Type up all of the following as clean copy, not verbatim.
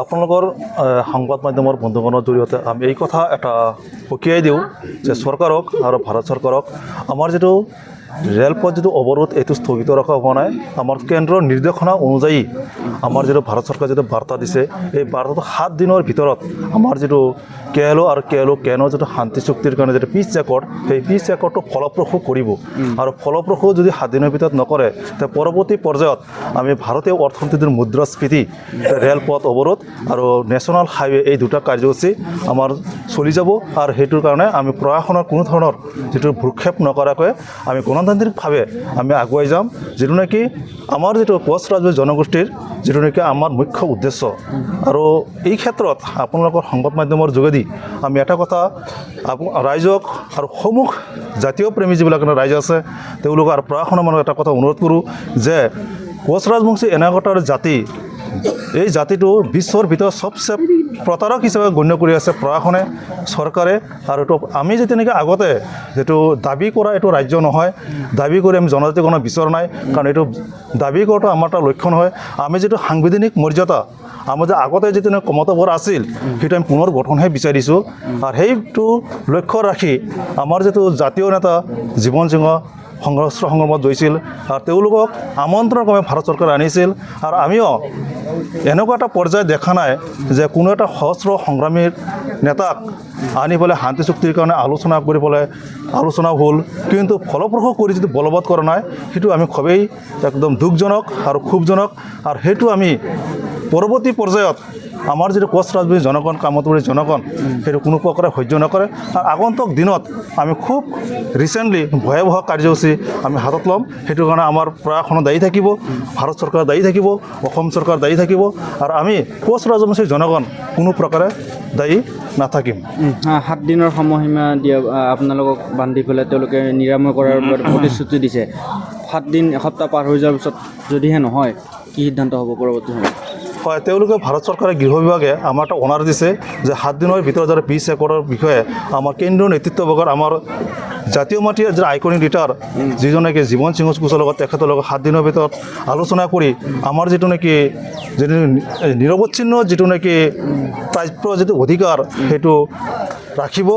আপোনালোকৰ সংবাদ মাধ্যমৰ বন্ধুগণৰ জৰিয়তে আমি এই কথা এটা সকীয়াই দিওঁ যে চৰকাৰক আৰু ভাৰত চৰকাৰক আমাৰ যিটো ৰেলপথ যিটো অৱৰোধ এইটো স্থগিত ৰখা হোৱা নাই। আমাৰ কেন্দ্ৰৰ নিৰ্দেশনা অনুযায়ী আমাৰ যিটো ভাৰত চৰকাৰে যিটো বাৰ্তা দিছে এই বাৰ্তাটো 7 দিনৰ ভিতৰত আমাৰ যিটো কেএলঅ আৰু কেএনৰ যিটো শান্তি চুক্তিৰ কাৰণে যিটো পিচ ৰেকৰ্ড সেই পিচ ৰেকৰ্ডটো ফলপ্ৰসূ কৰিব আৰু ফলপ্ৰসূ যদি 7 দিনৰ ভিতৰত নকৰে তে পৰৱৰ্তী পৰ্যায়ত আমি ভাৰতীয় অৰ্থনীতিৰ মুদ্ৰাস্ফীতি ৰেলপথ অৱৰোধ আৰু নেশ্যনেল হাইৱে এই দুটা কাৰ্যসূচী আমাৰ চলি যাব আৰু সেইটোৰ কাৰণে আমি প্ৰশাসনৰ কোনো ধৰণৰ যিটো ভ্ৰক্ষেপ নকৰাকৈ আমি গণতান্ত্ৰিকভাৱে আমি আগুৱাই যাম, যিটো নেকি আমাৰ যিটো কোচ ৰাজবংশী জনগোষ্ঠীৰ যিটো নেকি আমাৰ মুখ্য উদ্দেশ্য। আৰু এই ক্ষেত্ৰত আপোনালোকৰ সংবাদ মাধ্যমৰ যোগেদি আমি এটা কথা ৰাইজক আৰু সমূহ জাতীয় প্ৰেমী যিবিলাক ৰাইজ আছে তেওঁলোকক আৰু প্ৰশাসনৰ মানুহ এটা কথা অনুৰোধ কৰোঁ যে কোচ ৰাজবংশী এনেকুৱাটা জাতি, এই জাতিটো বিশ্বৰ ভিতৰত সবচে প্ৰতাৰক হিচাপে গণ্য কৰি আছে প্ৰশাসনে, চৰকাৰে। আৰু এইটো আমি যে তেনেকৈ আগতে যিটো দাবী কৰা এইটো ৰাজ্য নহয়, দাবী কৰি আমি জনজাতিকৰণৰ বিচৰা নাই, কাৰণ এইটো দাবী কৰাটো আমাৰ এটা লক্ষণ হয়। আমি যিটো সাংবিধানিক মৰ্যাদা আমাৰ যে আগতে যিটো কমতাবৰ আছিল সেইটো আমি পুনৰ গঠনহে বিচাৰিছোঁ। আৰু সেইটো লক্ষ্য ৰাখি আমাৰ যিটো জাতীয় নেতা জীৱন সিংহ সংগ্ৰামত গৈছিল আৰু তেওঁলোকক আমন্ত্ৰণ ক্ৰমে ভাৰত চৰকাৰে আনিছিল। আৰু আমিও এনেকুৱা এটা পৰ্যায় দেখা নাই যে কোনো এটা সহস্ৰ সংগ্ৰামীৰ নেতাক আনি পেলাই শান্তি চুক্তিৰ কাৰণে আলোচনা কৰি পেলাই আলোচনা হ'ল, কিন্তু ফলপ্ৰসূ কৰি যিটো বলবৎ কৰা নাই সেইটো আমি খুবেই একদম দুখজনক আৰু ক্ষোভজনক। আৰু সেইটো আমি পৰৱৰ্তী পৰ্যায়ত আমাৰ যিটো কোচ ৰাজবংশী জনগণ কামতপুৰী জনগণ সেইটো কোনো প্ৰকাৰে সহ্য নকৰে। আৰু আগন্তুক দিনত আমি খুব ৰিচেণ্টলি ভয়াৱহ কাৰ্যসূচী আমি হাতত ল'ম। সেইটো কাৰণে আমাৰ প্ৰশাসন দায়ী থাকিব, ভাৰত চৰকাৰ দায়ী থাকিব, অসম চৰকাৰ দায়ী থাকিব, আৰু আমি কোচ ৰাজবংশী জনগণ কোনো প্ৰকাৰে দায়ী নাথাকিম। 7 দিনৰ সময়সীমা দিয়া আপোনালোকক বান্ধি পেলাই তেওঁলোকে নিৰাময় কৰাৰ প্ৰতিশ্ৰুতি দিছে। 7 দিন এসপ্তাহ পাৰ হৈ যোৱাৰ পিছত যদিহে নহয় কি সিদ্ধান্ত হ'ব পৰৱৰ্তী সময়ত? হয়, তেওঁলোকে ভাৰত চৰকাৰে গৃহ বিভাগে আমাৰ এটা অনাৰ দিছে যে 7 দিনৰ ভিতৰত যাতে পিচ ৰেকৰ্ডৰ বিষয়ে আমাৰ কেন্দ্ৰীয় নেতৃত্ববৰ্গৰ আমাৰ জাতীয় মাটিৰ যে আইকনিক লিডাৰ যিজন নেকি জীৱন সিংহ কোচৰ লগত তেখেতৰ লগত 7 দিনৰ ভিতৰত আলোচনা কৰি আমাৰ যিটো নেকি যিটো নিৰৱচ্ছিন্ন যিটো নেকি প্ৰাপ্য যিটো অধিকাৰ সেইটো ৰাখিব।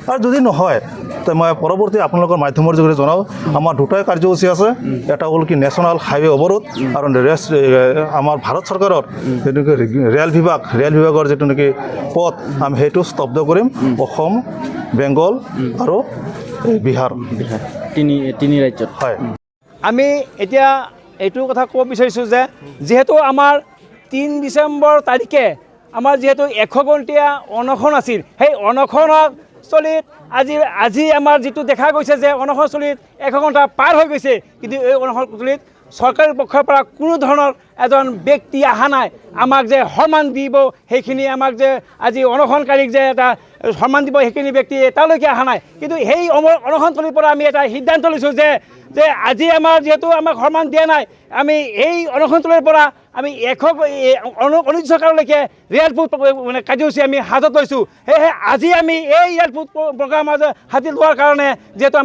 আৰু যদি নহয় তো মই পৰৱৰ্তী আপোনালোকৰ মাধ্যমৰ যোগেদি জনাওঁ আমাৰ দুটাই কাৰ্যসূচী আছে। এটা হ'ল কি নেশ্যনেল হাইৱে অৱৰোধ আৰু আমাৰ ভাৰত চৰকাৰৰ যিটো নেকি ৰেল বিভাগৰ যিটো নেকি পথ আমি সেইটো স্তব্ধ কৰিম। অসম, বেংগল আৰু বিহাৰ তিনি ৰাজ্যত। হয়, আমি এতিয়া এইটো কথা ক'ব বিচাৰিছোঁ যে যিহেতু আমাৰ 3 ডিচেম্বৰ তাৰিখে আমাৰ যিহেতু 100 ঘণ্টীয়া অনশন আছিল, সেই অনশনৰ স্থলীত আজি আমাৰ যিটো দেখা গৈছে যে অনশনস্থলীত 100 ঘণ্টা পাৰ হৈ গৈছে, কিন্তু এই অনশনস্থলীত চৰকাৰী পক্ষৰ পৰা কোনো ধৰণৰ এজন ব্যক্তি অহা নাই আমাক যে সন্মান দিব, সেইখিনি আমাক যে আজি অনশনকাৰীক যে এটা সন্মান দিব সেইখিনি ব্যক্তি এতিয়ালৈকে অহা নাই। কিন্তু সেই অনশনস্থলীৰ পৰা আমি এটা সিদ্ধান্ত লৈছোঁ যে আজি আমাৰ যিহেতু আমাক সন্মান দিয়া নাই, আমি এই অনশনস্থলীৰ পৰা আমি অনিৰ্দিষ্টকাললৈকে ৰেলপথ মানে কাৰ্যসূচী আমি হাতত লৈছোঁ। সেয়েহে আজি আমি এই ৰেলপথ প্ৰগ্ৰাম হাতত লোৱাৰ কাৰণে যিহেতু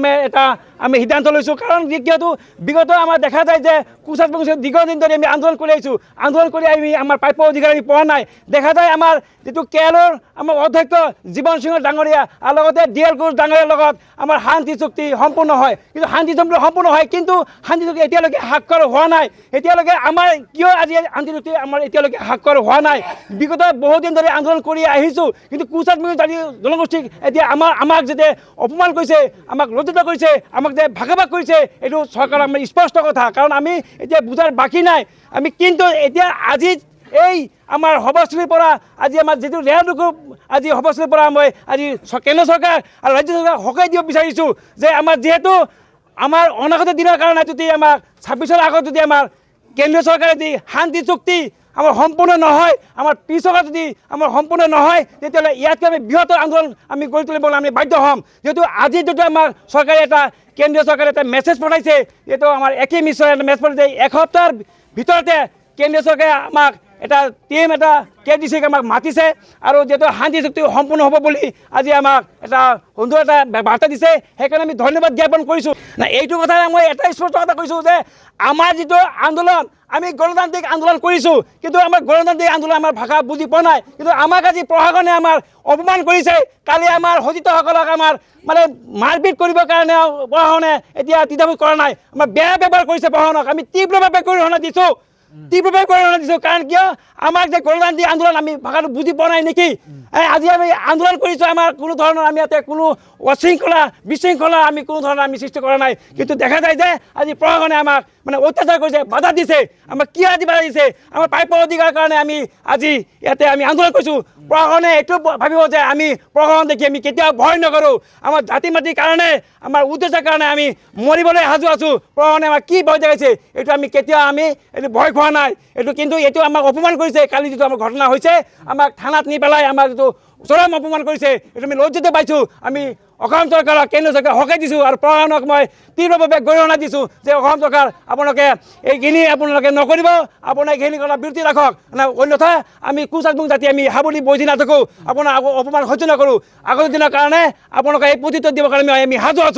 আমি সিদ্ধান্ত লৈছোঁ, কাৰণ যিহেতু বিগত আমাৰ দেখা যায় যে কোচ ৰাজবংশী দীৰ্ঘদিন ধৰি আমি আন্দোলন কৰি আহিছোঁ, আন্দোলন কৰি আমি আমাৰ প্ৰাপ্য অধিকাৰ আমি পোৱা নাই। দেখা যায় আমাৰ যিটো কেএলঅৰ আমাৰ অধ্যক্ষ জীৱন সিংহ ডাঙৰীয়া আৰু লগতে DL ঘোষ ডাঙৰীয়াৰ লগত আমাৰ শান্তি চুক্তি সম্পূৰ্ণ হয়, কিন্তু শান্তি চুক্তি সম্পূৰ্ণ হয় কিন্তু শান্তি চুক্তি এতিয়ালৈকে স্বাক্ষৰ হোৱা নাই। এতিয়ালৈকে আমাৰ কিয় আজি শান্তি চুক্তি আমাৰ এতিয়ালৈকে স্বাক্ষৰ হোৱা নাই? বিগত বহুদিন ধৰি আন্দোলন কৰি আহিছোঁ, কিন্তু কোচ ৰাজবংশী জনগোষ্ঠীক এতিয়া আমাক যেতিয়া অপমান কৰিছে, আমাক লজ্জিত কৰিছে, আমাক যে ভাগাভাগ কৰিছে, এইটো চৰকাৰৰ আমাৰ স্পষ্ট কথা। কাৰণ আমি এতিয়া বুজাৰ বাকী নাই। আমি কিন্তু এতিয়া আজি এই আমাৰ সভাস্থলীৰ পৰা আজি আমাৰ যিটো ৰেল আজি সভাস্থলীৰ পৰা মই আজি কেন্দ্ৰ চৰকাৰ আৰু ৰাজ্য চৰকাৰ সকাই দিব বিচাৰিছোঁ যে আমাৰ যিহেতু আমাৰ অনাগত দিনৰ কাৰণে যদি আমাৰ 26ৰ আগত যদি আমাৰ কেন্দ্ৰীয় চৰকাৰে যদি শান্তি চুক্তি আমাৰ সম্পূৰ্ণ নহয়, আমাৰ পিছৰ যদি আমাৰ সম্পূৰ্ণ নহয়, তেতিয়াহ'লে ইয়াতকৈ আমি বৃহত্তৰ আন্দোলন আমি গঢ়ি তুলিবলৈ আমি বাধ্য হ'ম। যিহেতু আজি যদি আমাৰ চৰকাৰে কেন্দ্ৰীয় চৰকাৰে এটা মেছেজ পঠাইছে, যিহেতু আমাৰ একেই মিছৰ এটা মেছেজ পঠাইছে, 1 সপ্তাহৰ ভিতৰতে কেন্দ্ৰীয় চৰকাৰে আমাক এটা টিম এটা KDC আমাক মাতিছে আৰু যিহেতু শান্তি চুক্তি সম্পূৰ্ণ হ'ব বুলি আজি আমাক এটা সুন্দৰ এটা বাৰ্তা দিছে সেইকাৰণে আমি ধন্যবাদ জ্ঞাপন কৰিছোঁ না এইটো কথা মই এটা স্পষ্ট কথা কৈছোঁ যে আমাৰ যিটো আন্দোলন আমি গণতান্ত্ৰিক আন্দোলন কৰিছোঁ কিন্তু আমাৰ গণতান্ত্ৰিক আন্দোলন আমাৰ ভাষা বুজি পোৱা নাই কিন্তু আমাক আজি প্ৰশাসনে আমাৰ অপমান কৰিছে কালি আমাৰ সতীৰ্থসকলক আমাৰ মানে মাৰপিট কৰিবৰ কাৰণে প্ৰশাসনে এতিয়া দ্বিধাবোধ কৰা নাই আমাৰ বেয়া ব্যৱহাৰ কৰিছে প্ৰশাসনক আমি তীব্ৰভাৱে গৰিহণা দিছোঁ কাৰণ কিয় আমাক যে গণতান্ত্ৰিক আন্দোলন আমি ভাষাটো বুজি পোৱা নাই নেকি আজি আমি আন্দোলন কৰিছোঁ আমাৰ কোনো ধৰণৰ আমি ইয়াতে কোনো অশৃংখলা বিশৃংখলা আমি কোনো ধৰণৰ আমি সৃষ্টি কৰা নাই কিন্তু দেখা যায় যে আজি প্ৰশাসনে আমাক মানে অত্যাচাৰ কৰিছে বাধা দিছে আমাক কিয় আজি বাধা দিছে আমাৰ প্ৰাপ্য অধিকাৰৰ কাৰণে আমি আজি ইয়াতে আমি আন্দোলন কৰিছোঁ প্ৰশাসনে এইটো ভাবিব যে আমি প্ৰশাসন দেখি আমি কেতিয়াও ভয় নকৰোঁ আমাৰ জাতি মাটিৰ কাৰণে আমাৰ উদ্দেশ্যৰ কাৰণে আমি মৰিবলৈ সাজু আছোঁ প্ৰশাসনে আমাক কি ভয় দেখাইছে এইটো আমি কেতিয়াও আমি এইটো ভয় খোৱা নাই এইটো কিন্তু এইটো আমাক অপমান কৰিছে কালি যিটো আমাৰ ঘটনা হৈছে আমাক থানাত নি পেলাই আমাক যিটো চৰম অপমান কৰিছে এইটো আমি লজ্জিত পাইছোঁ আমি অসম চৰকাৰক কেন্দ্ৰীয় চৰকাৰক সহায় দিছোঁ আৰু প্ৰশাসনক মই তীব্ৰভাৱে গৰিহণা দিছোঁ যে অসম চৰকাৰ আপোনালোকে এইখিনি আপোনালোকে নকৰিব আপোনাক এইখিনি কথা বিৰতি ৰাখক অন্যথা আমি কুচাজবুং জাতি আমি হাবুলি বহি নাথাকোঁ আপোনাৰ অপমান সহ্য নকৰোঁ আগৰ দিনৰ কাৰণে আপোনালোকে এই প্ৰতিটো দিবৰ কাৰণে আমি সাজু আছোঁ